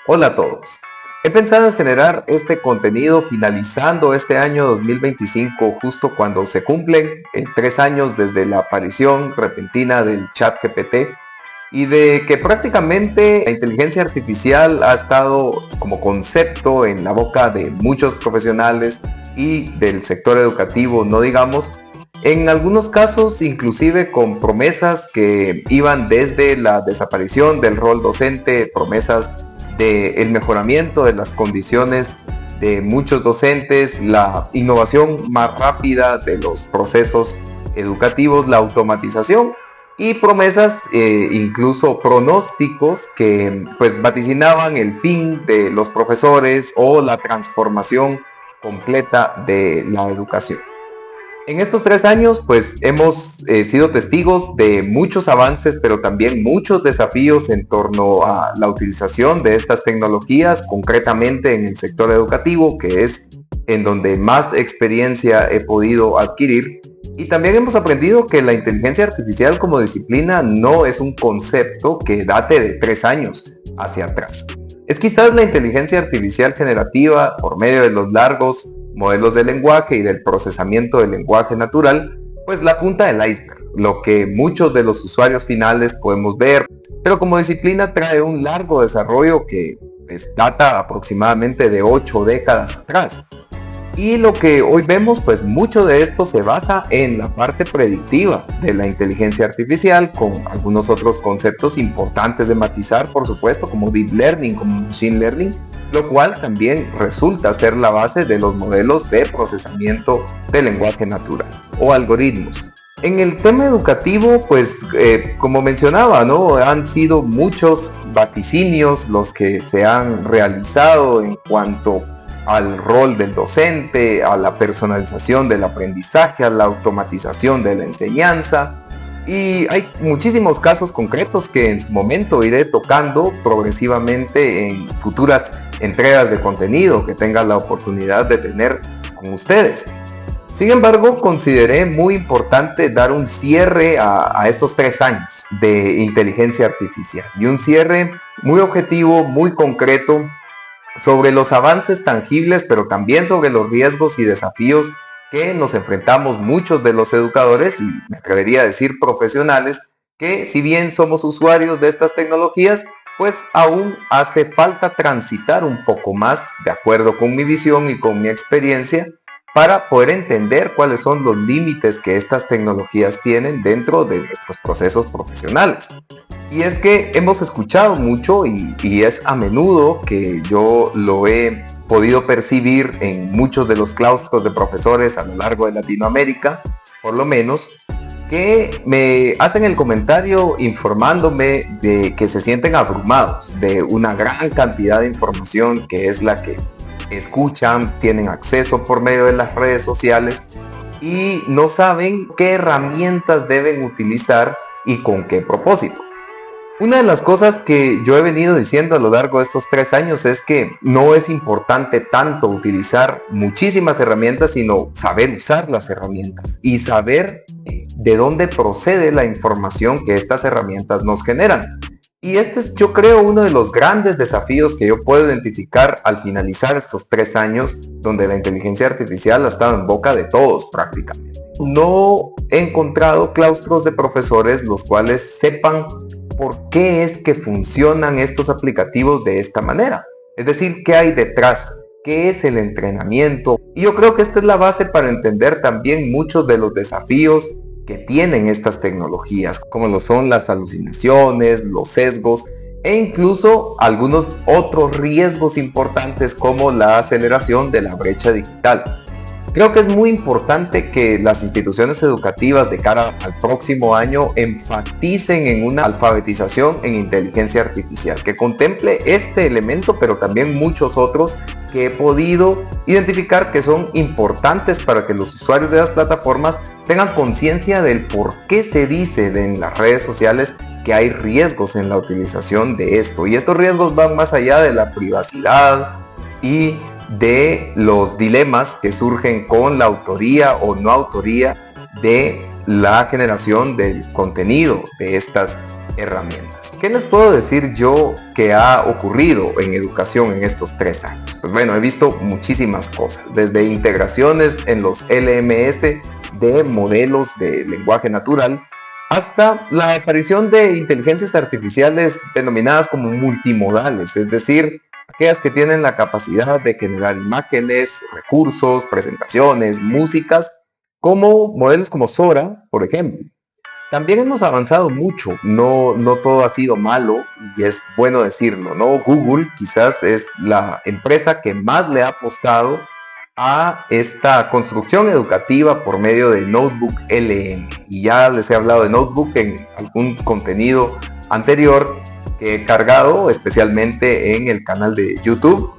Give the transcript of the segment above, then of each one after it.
Hola a todos. He pensado en generar este contenido finalizando este año 2025, justo cuando se cumplen 3 años desde la aparición repentina del chat GPT y de que prácticamente la inteligencia artificial ha estado como concepto en la boca de muchos profesionales y del sector educativo, no digamos, en algunos casos inclusive con promesas que iban desde la desaparición del rol docente, promesas del mejoramiento de las condiciones de muchos docentes, la innovación más rápida de los procesos educativos, la automatización y promesas, incluso pronósticos que pues vaticinaban el fin de los profesores o la transformación completa de la educación. En estos 3 años, pues hemos sido testigos de muchos avances, pero también muchos desafíos en torno a la utilización de estas tecnologías, concretamente en el sector educativo, que es en donde más experiencia he podido adquirir. Y también hemos aprendido que la inteligencia artificial como disciplina no es un concepto que date de 3 años hacia atrás. Es quizás la inteligencia artificial generativa por medio de los largos modelos de lenguaje y del procesamiento del lenguaje natural, pues la punta del iceberg, lo que muchos de los usuarios finales podemos ver, pero como disciplina trae un largo desarrollo que pues, data aproximadamente de 8 décadas atrás. Y lo que hoy vemos, pues mucho de esto se basa en la parte predictiva de la inteligencia artificial, con algunos otros conceptos importantes de matizar, por supuesto, como deep learning, como machine learning, lo cual también resulta ser la base de los modelos de procesamiento del lenguaje natural o algoritmos. En el tema educativo, pues como mencionaba, ¿no? Han sido muchos vaticinios los que se han realizado en cuanto al rol del docente, a la personalización del aprendizaje, a la automatización de la enseñanza. Y hay muchísimos casos concretos que en su momento iré tocando progresivamente en futuras entregas de contenido que tenga la oportunidad de tener con ustedes. Sin embargo, consideré muy importante dar un cierre a estos 3 años de inteligencia artificial y un cierre muy objetivo, muy concreto sobre los avances tangibles, pero también sobre los riesgos y desafíos que nos enfrentamos muchos de los educadores y me atrevería a decir profesionales, que si bien somos usuarios de estas tecnologías, pues aún hace falta transitar un poco más de acuerdo con mi visión y con mi experiencia para poder entender cuáles son los límites que estas tecnologías tienen dentro de nuestros procesos profesionales. Y es que hemos escuchado mucho y es a menudo que yo lo he podido percibir en muchos de los claustros de profesores a lo largo de Latinoamérica, por lo menos, que me hacen el comentario informándome de que se sienten abrumados de una gran cantidad de información que es la que escuchan, tienen acceso por medio de las redes sociales y no saben qué herramientas deben utilizar y con qué propósito. Una de las cosas que yo he venido diciendo a lo largo de estos 3 años es que no es importante tanto utilizar muchísimas herramientas, sino saber usar las herramientas y saber de dónde procede la información que estas herramientas nos generan. Y este es, yo creo, uno de los grandes desafíos que yo puedo identificar al finalizar estos 3 años, donde la inteligencia artificial ha estado en boca de todos prácticamente. No he encontrado claustros de profesores los cuales sepan por qué es que funcionan estos aplicativos de esta manera. Es decir, qué hay detrás, qué es el entrenamiento. Y yo creo que esta es la base para entender también muchos de los desafíos que tienen estas tecnologías, como lo son las alucinaciones, los sesgos e incluso algunos otros riesgos importantes como la aceleración de la brecha digital. Creo que es muy importante que las instituciones educativas de cara al próximo año enfaticen en una alfabetización en inteligencia artificial, que contemple este elemento, pero también muchos otros que he podido identificar que son importantes para que los usuarios de las plataformas tengan conciencia del por qué se dice en las redes sociales que hay riesgos en la utilización de esto. Y estos riesgos van más allá de la privacidad y de los dilemas que surgen con la autoría o no autoría de la generación del contenido de estas herramientas. ¿Qué les puedo decir yo que ha ocurrido en educación en estos 3 años? Pues bueno, he visto muchísimas cosas, desde integraciones en los LMS de modelos de lenguaje natural, hasta la aparición de inteligencias artificiales denominadas como multimodales, es decir, aquellas que tienen la capacidad de generar imágenes, recursos, presentaciones, músicas, como modelos como Sora, por ejemplo. También hemos avanzado mucho, no todo ha sido malo y es bueno decirlo, ¿no? Google quizás es la empresa que más le ha apostado a esta construcción educativa por medio de Notebook LM. Y ya les he hablado de Notebook en algún contenido anterior que he cargado especialmente en el canal de YouTube.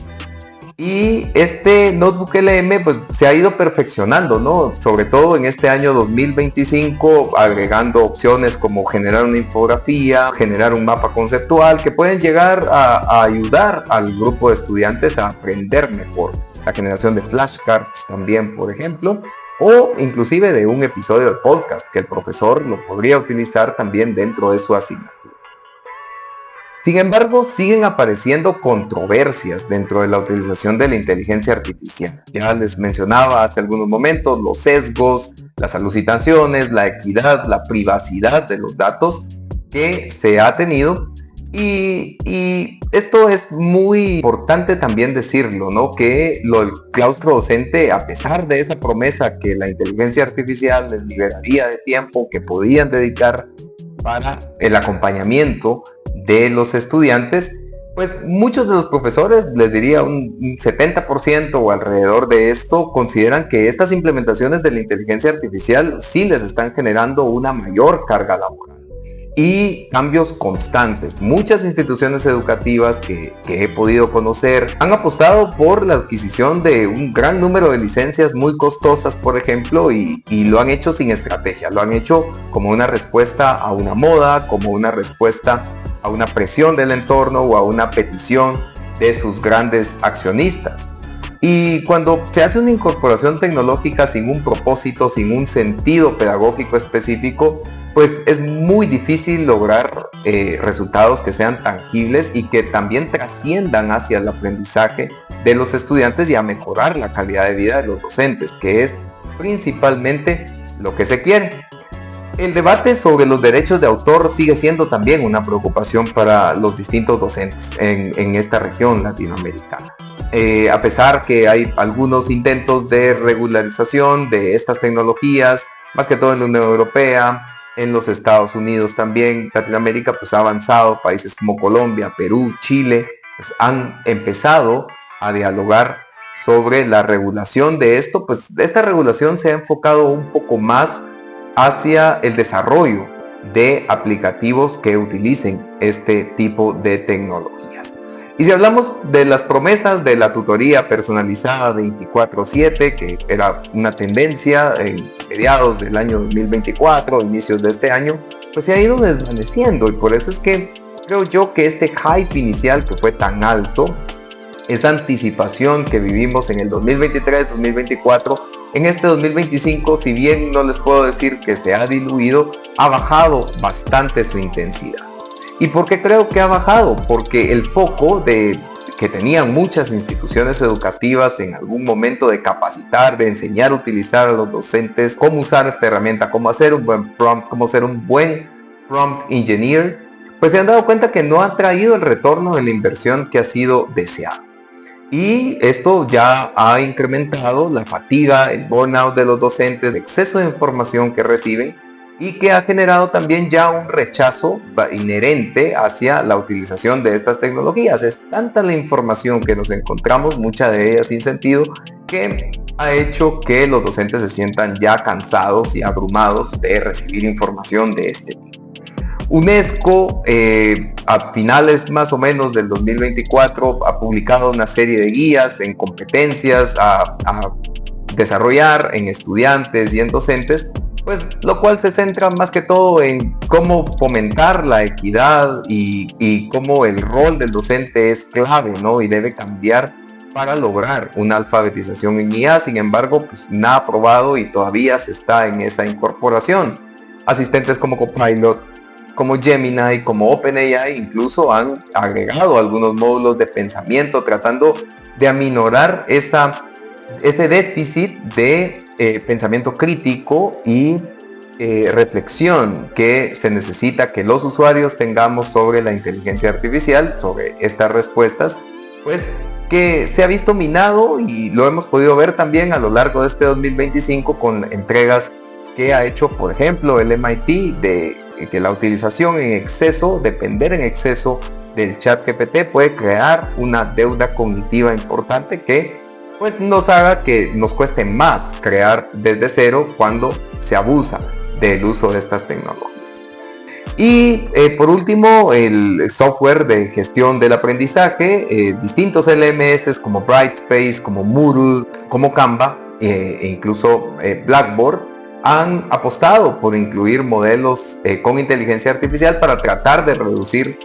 Y este Notebook LM pues se ha ido perfeccionando, ¿no? Sobre todo en este año 2025, agregando opciones como generar una infografía, generar un mapa conceptual que pueden llegar a ayudar al grupo de estudiantes a aprender mejor. La generación de flashcards también, por ejemplo, o inclusive de un episodio de podcast que el profesor lo podría utilizar también dentro de su asignatura. Sin embargo, siguen apareciendo controversias dentro de la utilización de la inteligencia artificial. Ya les mencionaba hace algunos momentos los sesgos, las alucinaciones, la equidad, la privacidad de los datos que se ha tenido. Y esto es muy importante también decirlo, ¿no? Que el claustro docente, a pesar de esa promesa que la inteligencia artificial les liberaría de tiempo que podían dedicar para el acompañamiento de los estudiantes, pues muchos de los profesores, les diría un 70% o alrededor de esto, consideran que estas implementaciones de la inteligencia artificial sí les están generando una mayor carga laboral y cambios constantes. Muchas instituciones educativas que he podido conocer han apostado por la adquisición de un gran número de licencias muy costosas, por ejemplo, y lo han hecho sin estrategia, lo han hecho como una respuesta a una moda, como una respuesta a una presión del entorno o a una petición de sus grandes accionistas. Y cuando se hace una incorporación tecnológica sin un propósito, sin un sentido pedagógico específico, pues es muy difícil lograr resultados que sean tangibles y que también trasciendan hacia el aprendizaje de los estudiantes y a mejorar la calidad de vida de los docentes, que es principalmente lo que se quiere. El debate sobre los derechos de autor sigue siendo también una preocupación para los distintos docentes en esta región latinoamericana. A pesar que hay algunos intentos de regularización de estas tecnologías, más que todo en la Unión Europea, en los Estados Unidos también, Latinoamérica pues ha avanzado, países como Colombia, Perú, Chile, pues han empezado a dialogar sobre la regulación de esto, pues esta regulación se ha enfocado un poco más hacia el desarrollo de aplicativos que utilicen este tipo de tecnologías. Y si hablamos de las promesas de la tutoría personalizada 24/7, que era una tendencia en mediados del año 2024, inicios de este año, pues se ha ido desvaneciendo, y por eso es que creo yo que este hype inicial que fue tan alto, esa anticipación que vivimos en el 2023-2024, en este 2025, si bien no les puedo decir que se ha diluido, ha bajado bastante su intensidad. ¿Y por qué creo que ha bajado? Porque el foco que tenían muchas instituciones educativas en algún momento de capacitar, de enseñar a utilizar a los docentes cómo usar esta herramienta, cómo hacer un buen prompt, cómo ser un buen prompt engineer, pues se han dado cuenta que no ha traído el retorno de la inversión que ha sido deseado. Y esto ya ha incrementado la fatiga, el burnout de los docentes, el exceso de información que reciben, y que ha generado también ya un rechazo inherente hacia la utilización de estas tecnologías. Es tanta la información que nos encontramos, mucha de ella sin sentido, que ha hecho que los docentes se sientan ya cansados y abrumados de recibir información de este tipo. UNESCO, a finales más o menos del 2024, ha publicado una serie de guías en competencias a desarrollar en estudiantes y en docentes, pues lo cual se centra más que todo en cómo fomentar la equidad y cómo el rol del docente es clave, ¿no? Y debe cambiar para lograr una alfabetización en IA. Sin embargo, pues nada probado y todavía se está en esa incorporación. Asistentes como Copilot, como Gemini, como OpenAI, incluso han agregado algunos módulos de pensamiento tratando de aminorar ese déficit de pensamiento crítico y reflexión que se necesita que los usuarios tengamos sobre la inteligencia artificial, sobre estas respuestas, pues que se ha visto minado, y lo hemos podido ver también a lo largo de este 2025 con entregas que ha hecho, por ejemplo, el MIT, de que la utilización en exceso, depender en exceso del ChatGPT puede crear una deuda cognitiva importante que pues nos haga que nos cueste más crear desde cero cuando se abusa del uso de estas tecnologías. Y por último, el software de gestión del aprendizaje, distintos LMS como Brightspace, como Moodle, como Canva e incluso Blackboard han apostado por incluir modelos con inteligencia artificial para tratar de reducir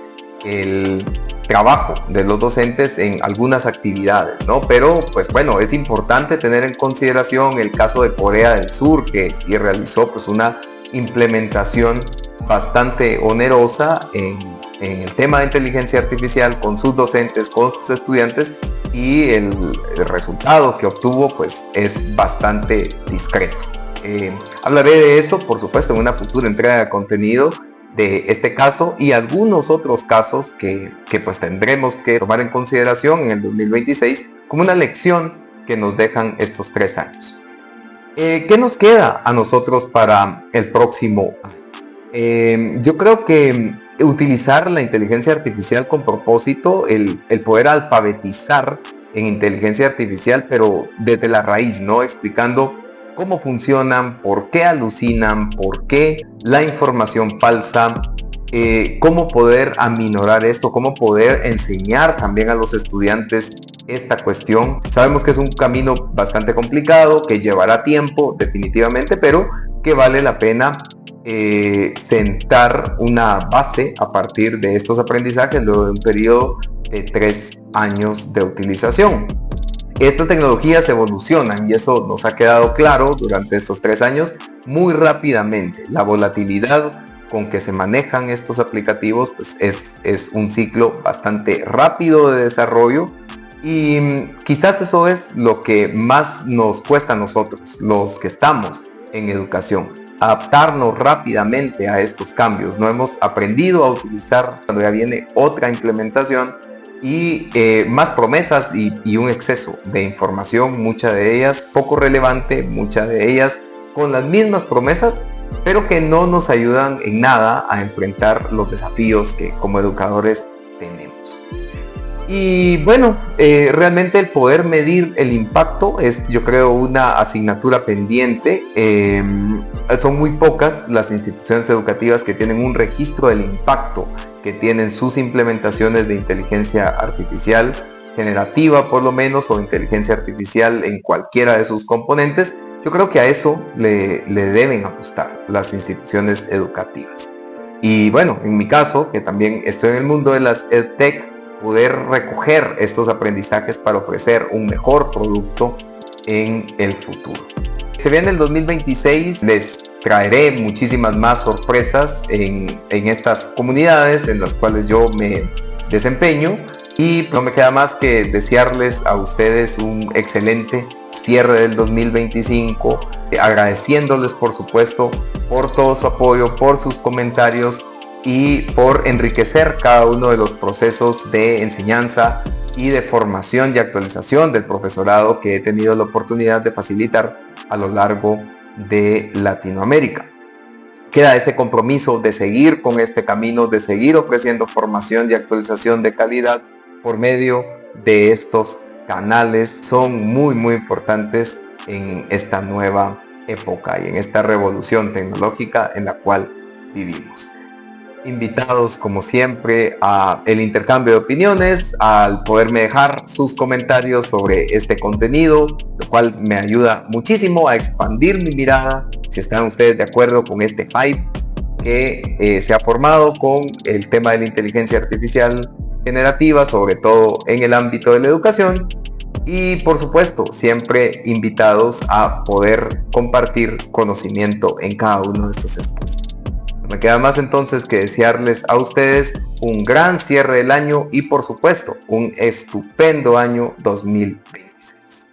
el trabajo de los docentes en algunas actividades, ¿no? Pero pues bueno, es importante tener en consideración el caso de Corea del Sur, que realizó pues una implementación bastante onerosa en el tema de inteligencia artificial con sus docentes, con sus estudiantes, y el resultado que obtuvo pues es bastante discreto. Hablaré de eso, por supuesto, en una futura entrega de contenido de este caso y algunos otros casos que pues tendremos que tomar en consideración en el 2026 como una lección que nos dejan estos 3 años. ¿Qué nos queda a nosotros para el próximo año? Yo creo que utilizar la inteligencia artificial con propósito, el poder alfabetizar en inteligencia artificial, pero desde la raíz, ¿no? Explicando cómo funcionan, por qué alucinan, por qué la información falsa, cómo poder aminorar esto, cómo poder enseñar también a los estudiantes esta cuestión. Sabemos que es un camino bastante complicado, que llevará tiempo definitivamente, pero que vale la pena sentar una base a partir de estos aprendizajes luego de un periodo de 3 años de utilización. Estas tecnologías evolucionan y eso nos ha quedado claro durante estos 3 años muy rápidamente. La volatilidad con que se manejan estos aplicativos pues es un ciclo bastante rápido de desarrollo, y quizás eso es lo que más nos cuesta a nosotros, los que estamos en educación, adaptarnos rápidamente a estos cambios. No hemos aprendido a utilizar cuando ya viene otra implementación y más promesas y un exceso de información, muchas de ellas poco relevante, muchas de ellas con las mismas promesas, pero que no nos ayudan en nada a enfrentar los desafíos que como educadores tenemos. Y bueno, realmente el poder medir el impacto es, yo creo, una asignatura pendiente. Son muy pocas las instituciones educativas que tienen un registro del impacto que tienen sus implementaciones de inteligencia artificial generativa, por lo menos, o inteligencia artificial en cualquiera de sus componentes. Yo creo que a eso le deben apostar las instituciones educativas. Y bueno, en mi caso, que también estoy en el mundo de las EdTech, poder recoger estos aprendizajes para ofrecer un mejor producto en el futuro. Se viene el 2026, les traeré muchísimas más sorpresas en estas comunidades en las cuales yo me desempeño, y no me queda más que desearles a ustedes un excelente cierre del 2025, agradeciéndoles por supuesto por todo su apoyo, por sus comentarios y por enriquecer cada uno de los procesos de enseñanza y de formación y actualización del profesorado que he tenido la oportunidad de facilitar a lo largo de Latinoamérica. Queda ese compromiso de seguir con este camino, de seguir ofreciendo formación y actualización de calidad por medio de estos canales. Son muy importantes en esta nueva época y en esta revolución tecnológica en la cual vivimos. Invitados como siempre a el intercambio de opiniones, al poderme dejar sus comentarios sobre este contenido, lo cual me ayuda muchísimo a expandir mi mirada, si están ustedes de acuerdo con este hype que se ha formado con el tema de la inteligencia artificial generativa, sobre todo en el ámbito de la educación. Y por supuesto, siempre invitados a poder compartir conocimiento en cada uno de estos espacios. me queda más entonces que desearles a ustedes un gran cierre del año y por supuesto un estupendo año 2026.